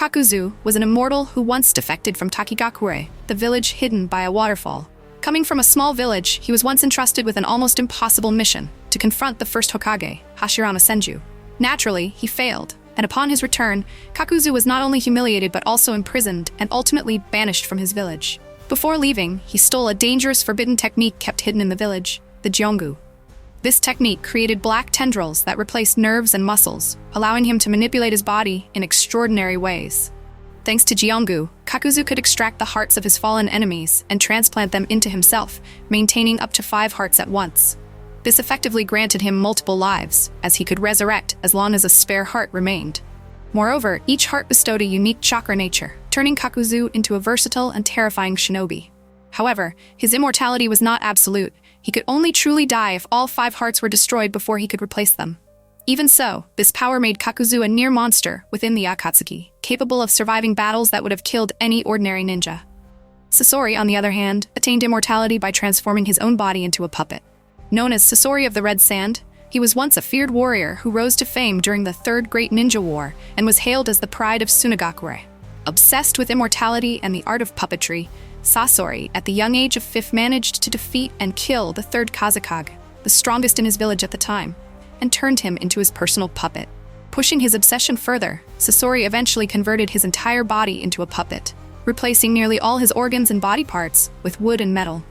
Kakuzu was an immortal who once defected from Takigakure, the village hidden by a waterfall. Coming from a small village, he was once entrusted with an almost impossible mission to confront the first Hokage, Hashirama Senju. Naturally, he failed, and upon his return, Kakuzu was not only humiliated but also imprisoned and ultimately banished from his village. Before leaving, he stole a dangerous forbidden technique kept hidden in the village, the Gyeongu. This technique created black tendrils that replaced nerves and muscles, allowing him to manipulate his body in extraordinary ways. Thanks to Gyeongu, Kakuzu could extract the hearts of his fallen enemies and transplant them into himself, maintaining up to 5 hearts at once. This effectively granted him multiple lives, as he could resurrect as long as a spare heart remained. Moreover, each heart bestowed a unique chakra nature, turning Kakuzu into a versatile and terrifying shinobi. However, his immortality was not absolute. He could only truly die if all 5 hearts were destroyed before he could replace them. Even so, this power made Kakuzu a near monster within the Akatsuki, capable of surviving battles that would have killed any ordinary ninja. Sasori, on the other hand, attained immortality by transforming his own body into a puppet. Known as Sasori of the Red Sand, he was once a feared warrior who rose to fame during the Third Great Ninja War and was hailed as the pride of Sunagakure. Obsessed with immortality and the art of puppetry, Sasori, at the young age of 5, managed to defeat and kill the third Kazekage, the strongest in his village at the time, and turned him into his personal puppet. Pushing his obsession further, Sasori eventually converted his entire body into a puppet, replacing nearly all his organs and body parts with wood and metal.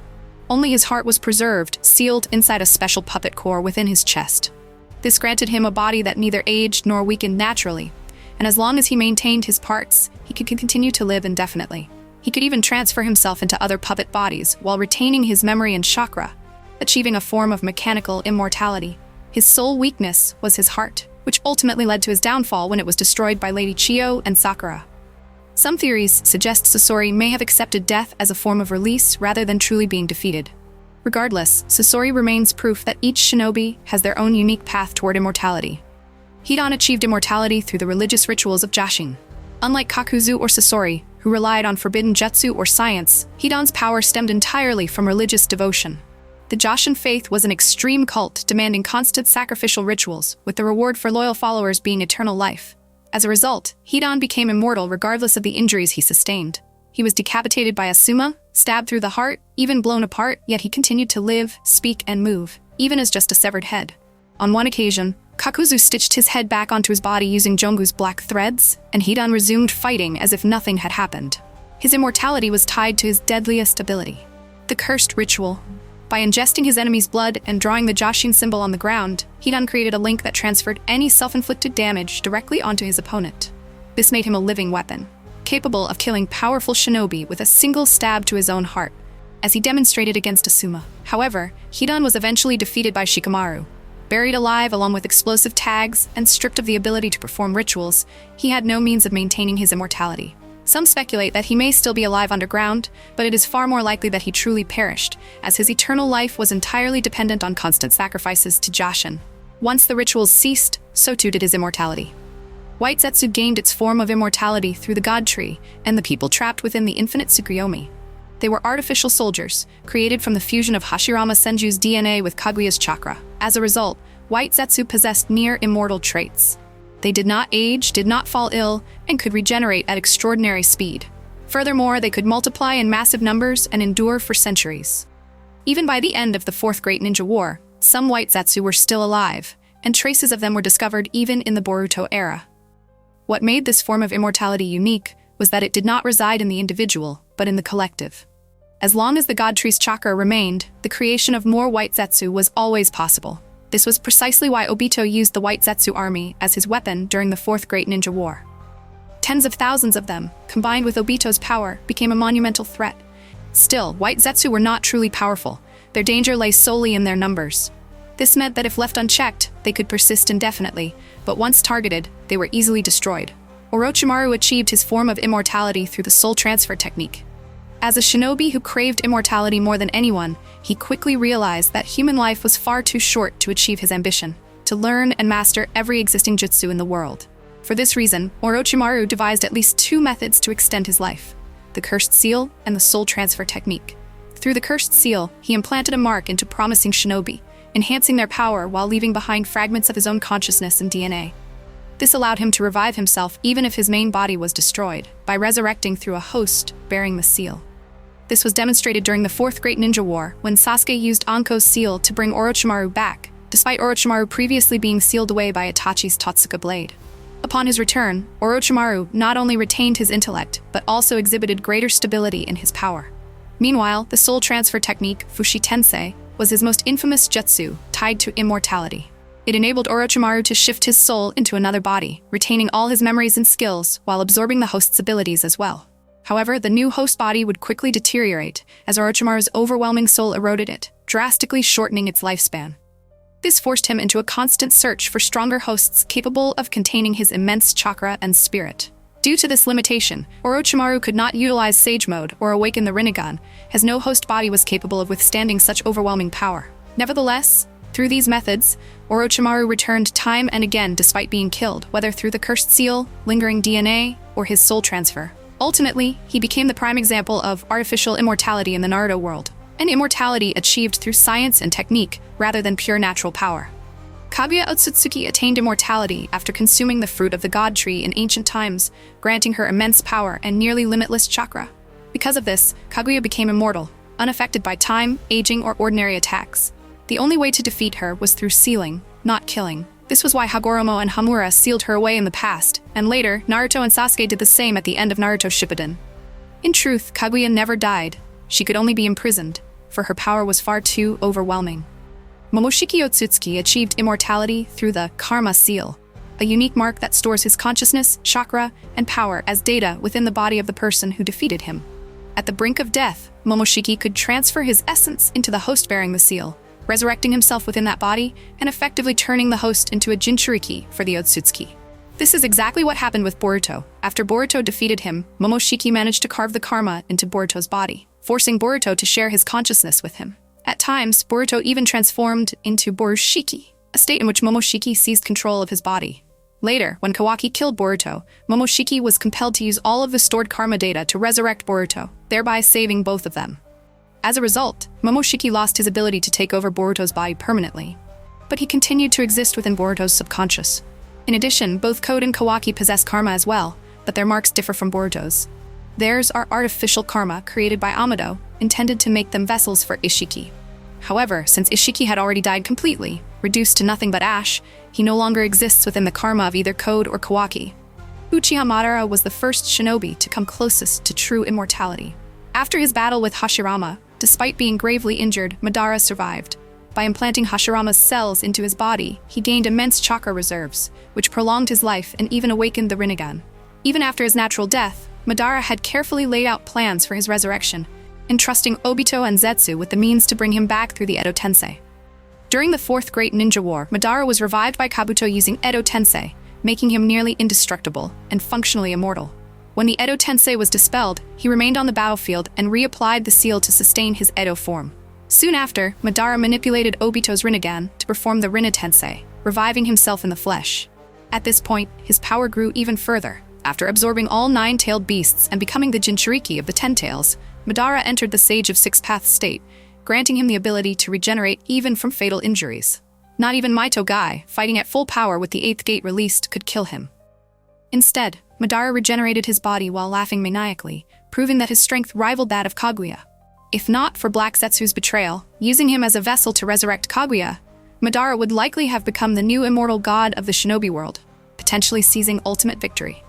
Only his heart was preserved, sealed inside a special puppet core within his chest. This granted him a body that neither aged nor weakened naturally, and as long as he maintained his parts, he could continue to live indefinitely. He could even transfer himself into other puppet bodies while retaining his memory and chakra, achieving a form of mechanical immortality. His sole weakness was his heart, which ultimately led to his downfall when it was destroyed by Lady Chiyo and Sakura. Some theories suggest Sasori may have accepted death as a form of release rather than truly being defeated. Regardless, Sasori remains proof that each shinobi has their own unique path toward immortality. Hidan achieved immortality through the religious rituals of Jashin. Unlike Kakuzu or Sasori, who relied on forbidden jutsu or science, Hidan's power stemmed entirely from religious devotion. The Jashin faith was an extreme cult demanding constant sacrificial rituals, with the reward for loyal followers being eternal life. As a result, Hidan became immortal regardless of the injuries he sustained. He was decapitated by a suma, stabbed through the heart, even blown apart, yet he continued to live, speak, and move, even as just a severed head. On one occasion, Kakuzu stitched his head back onto his body using Jongu's black threads, and Hidan resumed fighting as if nothing had happened. His immortality was tied to his deadliest ability, the Cursed Ritual. By ingesting his enemy's blood and drawing the Jashin symbol on the ground, Hidan created a link that transferred any self-inflicted damage directly onto his opponent. This made him a living weapon, capable of killing powerful shinobi with a single stab to his own heart, as he demonstrated against Asuma. However, Hidan was eventually defeated by Shikamaru. Buried alive along with explosive tags and stripped of the ability to perform rituals, he had no means of maintaining his immortality. Some speculate that he may still be alive underground, but it is far more likely that he truly perished, as his eternal life was entirely dependent on constant sacrifices to Jashin. Once the rituals ceased, so too did his immortality. White Zetsu gained its form of immortality through the God Tree and the people trapped within the infinite Tsukuyomi. They were artificial soldiers, created from the fusion of Hashirama Senju's DNA with Kaguya's chakra. As a result, White Zetsu possessed near-immortal traits. They did not age, did not fall ill, and could regenerate at extraordinary speed. Furthermore, they could multiply in massive numbers and endure for centuries. Even by the end of the Fourth Great Ninja War, some White Zetsu were still alive, and traces of them were discovered even in the Boruto era. What made this form of immortality unique was that it did not reside in the individual, but in the collective. As long as the God Tree's chakra remained, the creation of more White Zetsu was always possible. This was precisely why Obito used the White Zetsu army as his weapon during the Fourth Great Ninja War. Tens of thousands of them, combined with Obito's power, became a monumental threat. Still, White Zetsu were not truly powerful. Their danger lay solely in their numbers. This meant that if left unchecked, they could persist indefinitely, but once targeted, they were easily destroyed. Orochimaru achieved his form of immortality through the soul transfer technique. As a shinobi who craved immortality more than anyone, he quickly realized that human life was far too short to achieve his ambition, to learn and master every existing jutsu in the world. For this reason, Orochimaru devised at least 2 methods to extend his life: the Cursed Seal and the Soul Transfer Technique. Through the Cursed Seal, he implanted a mark into promising shinobi, enhancing their power while leaving behind fragments of his own consciousness and DNA. This allowed him to revive himself even if his main body was destroyed, by resurrecting through a host bearing the seal. This was demonstrated during the Fourth Great Ninja War, when Sasuke used Anko's seal to bring Orochimaru back, despite Orochimaru previously being sealed away by Itachi's Totsuka blade. Upon his return, Orochimaru not only retained his intellect, but also exhibited greater stability in his power. Meanwhile, the soul transfer technique, Fushi Tensei, was his most infamous jutsu, tied to immortality. It enabled Orochimaru to shift his soul into another body, retaining all his memories and skills, while absorbing the host's abilities as well. However, the new host body would quickly deteriorate, as Orochimaru's overwhelming soul eroded it, drastically shortening its lifespan. This forced him into a constant search for stronger hosts capable of containing his immense chakra and spirit. Due to this limitation, Orochimaru could not utilize Sage Mode or awaken the Rinnegan, as no host body was capable of withstanding such overwhelming power. Nevertheless, through these methods, Orochimaru returned time and again despite being killed, whether through the cursed seal, lingering DNA, or his soul transfer. Ultimately, he became the prime example of artificial immortality in the Naruto world, an immortality achieved through science and technique rather than pure natural power. Kaguya Otsutsuki attained immortality after consuming the fruit of the god tree in ancient times, granting her immense power and nearly limitless chakra. Because of this, Kaguya became immortal, unaffected by time, aging, or ordinary attacks. The only way to defeat her was through sealing, not killing. This was why Hagoromo and Hamura sealed her away in the past, and later, Naruto and Sasuke did the same at the end of Naruto Shippuden. In truth, Kaguya never died. She could only be imprisoned, for her power was far too overwhelming. Momoshiki Otsutsuki achieved immortality through the Karma Seal, a unique mark that stores his consciousness, chakra, and power as data within the body of the person who defeated him. At the brink of death, Momoshiki could transfer his essence into the host bearing the seal, resurrecting himself within that body and effectively turning the host into a Jinchuriki for the Otsutsuki. This is exactly what happened with Boruto. After Boruto defeated him, Momoshiki managed to carve the karma into Boruto's body, forcing Boruto to share his consciousness with him. At times, Boruto even transformed into Borushiki, a state in which Momoshiki seized control of his body. Later, when Kawaki killed Boruto, Momoshiki was compelled to use all of the stored karma data to resurrect Boruto, thereby saving both of them. As a result, Momoshiki lost his ability to take over Boruto's body permanently, but he continued to exist within Boruto's subconscious. In addition, both Code and Kawaki possess karma as well, but their marks differ from Boruto's. Theirs are artificial karma created by Amado, intended to make them vessels for Ishiki. However, since Ishiki had already died completely, reduced to nothing but ash, he no longer exists within the karma of either Code or Kawaki. Uchiha Madara was the first shinobi to come closest to true immortality. After his battle with Hashirama, despite being gravely injured, Madara survived. By implanting Hashirama's cells into his body, he gained immense chakra reserves, which prolonged his life and even awakened the Rinnegan. Even after his natural death, Madara had carefully laid out plans for his resurrection, entrusting Obito and Zetsu with the means to bring him back through the Edo Tensei. During the Fourth Great Ninja War, Madara was revived by Kabuto using Edo Tensei, making him nearly indestructible and functionally immortal. When the Edo Tensei was dispelled, he remained on the battlefield and reapplied the seal to sustain his Edo form. Soon after, Madara manipulated Obito's Rinnegan to perform the Rinne Tensei, reviving himself in the flesh. At this point, his power grew even further. After absorbing all 9-tailed beasts and becoming the Jinchuriki of the 10 tails, Madara entered the Sage of Six Paths state, granting him the ability to regenerate even from fatal injuries. Not even Maito Gai, fighting at full power with the 8th gate released, could kill him. Instead, Madara regenerated his body while laughing maniacally, proving that his strength rivaled that of Kaguya. If not for Black Zetsu's betrayal, using him as a vessel to resurrect Kaguya, Madara would likely have become the new immortal god of the shinobi world, potentially seizing ultimate victory.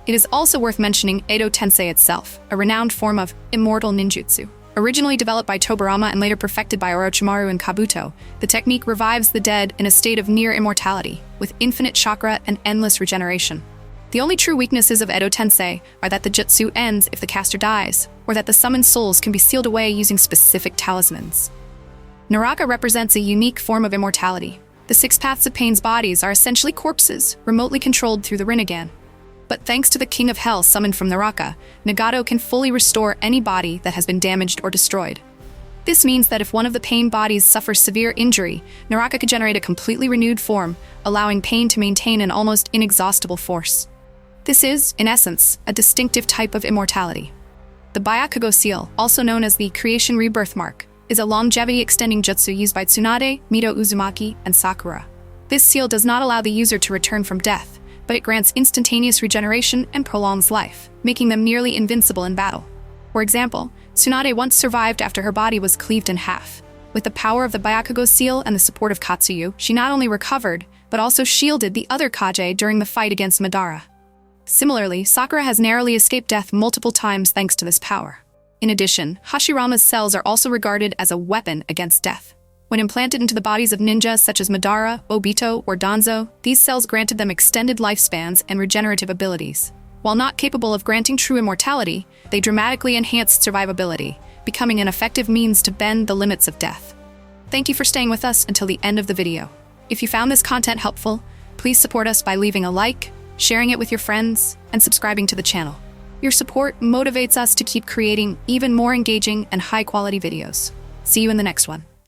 It is also worth mentioning Edo Tensei itself, a renowned form of immortal ninjutsu. Originally developed by Tobirama and later perfected by Orochimaru and Kabuto, the technique revives the dead in a state of near immortality, with infinite chakra and endless regeneration. The only true weaknesses of Edo Tensei are that the jutsu ends if the caster dies, or that the summoned souls can be sealed away using specific talismans. Naraka represents a unique form of immortality. The 6 Paths of Pain's bodies are essentially corpses, remotely controlled through the Rinnegan. But thanks to the King of Hell summoned from Naraka, Nagato can fully restore any body that has been damaged or destroyed. This means that if one of the Pain bodies suffers severe injury, Naraka could generate a completely renewed form, allowing Pain to maintain an almost inexhaustible force. This is, in essence, a distinctive type of immortality. The Byakugo Seal, also known as the Creation Rebirth Mark, is a longevity-extending jutsu used by Tsunade, Mito Uzumaki, and Sakura. This seal does not allow the user to return from death, but it grants instantaneous regeneration and prolongs life, making them nearly invincible in battle. For example, Tsunade once survived after her body was cleaved in half. With the power of the Byakugo seal and the support of Katsuyu, she not only recovered, but also shielded the other Kage during the fight against Madara. Similarly, Sakura has narrowly escaped death multiple times thanks to this power. In addition, Hashirama's cells are also regarded as a weapon against death. When implanted into the bodies of ninjas such as Madara, Obito, or Danzo, these cells granted them extended lifespans and regenerative abilities. While not capable of granting true immortality, they dramatically enhanced survivability, becoming an effective means to bend the limits of death. Thank you for staying with us until the end of the video. If you found this content helpful, please support us by leaving a like, sharing it with your friends, and subscribing to the channel. Your support motivates us to keep creating even more engaging and high-quality videos. See you in the next one.